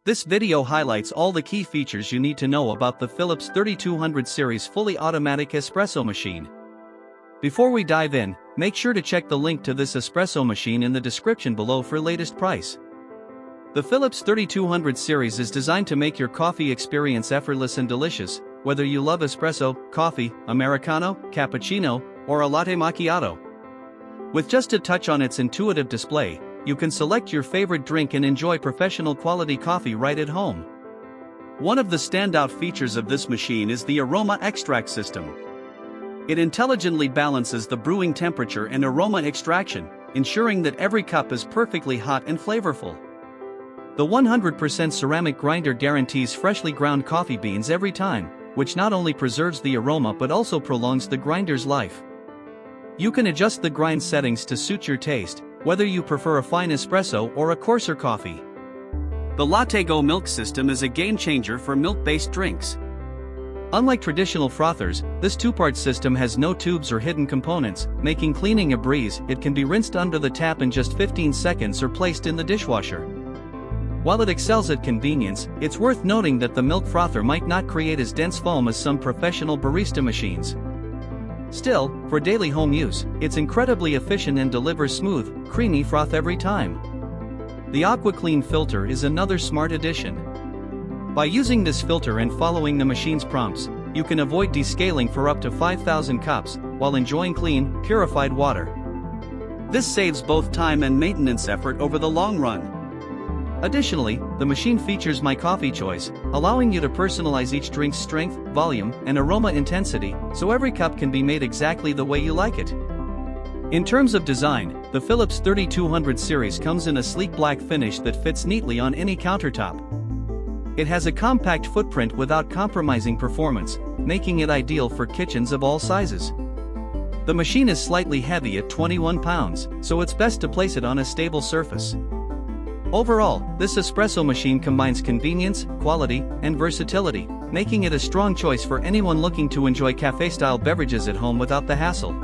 This video highlights all the key features you need to know about the Philips 3200 series fully automatic espresso machine. Before we dive in, make sure to check the link to this espresso machine in the description below for latest price. The Philips 3200 series is designed to make your coffee experience effortless and delicious, whether you love espresso, coffee, americano, cappuccino, or a latte macchiato. With just a touch on its intuitive display, you can select your favorite drink and enjoy professional quality coffee right at home. One of the standout features of this machine is the Aroma Extract system. It intelligently balances the brewing temperature and aroma extraction, ensuring that every cup is perfectly hot and flavorful. The 100% ceramic grinder guarantees freshly ground coffee beans every time, which not only preserves the aroma but also prolongs the grinder's life. You can adjust the grind settings to suit your taste, whether you prefer a fine espresso or a coarser coffee. The LatteGo milk system is a game-changer for milk-based drinks. Unlike traditional frothers, this two-part system has no tubes or hidden components, making cleaning a breeze. It can be rinsed under the tap in just 15 seconds or placed in the dishwasher. While it excels at convenience, it's worth noting that the milk frother might not create as dense foam as some professional barista machines. Still, for daily home use, it's incredibly efficient and delivers smooth, creamy froth every time. The AquaClean filter is another smart addition. By using this filter and following the machine's prompts, you can avoid descaling for up to 5,000 cups, while enjoying clean, purified water. This saves both time and maintenance effort over the long run. Additionally, the machine features My Coffee Choice, allowing you to personalize each drink's strength, volume, and aroma intensity, so every cup can be made exactly the way you like it. In terms of design, the Philips 3200 series comes in a sleek black finish that fits neatly on any countertop. It has a compact footprint without compromising performance, making it ideal for kitchens of all sizes. The machine is slightly heavy at 21 pounds, so it's best to place it on a stable surface. Overall, this espresso machine combines convenience, quality, and versatility, making it a strong choice for anyone looking to enjoy cafe-style beverages at home without the hassle.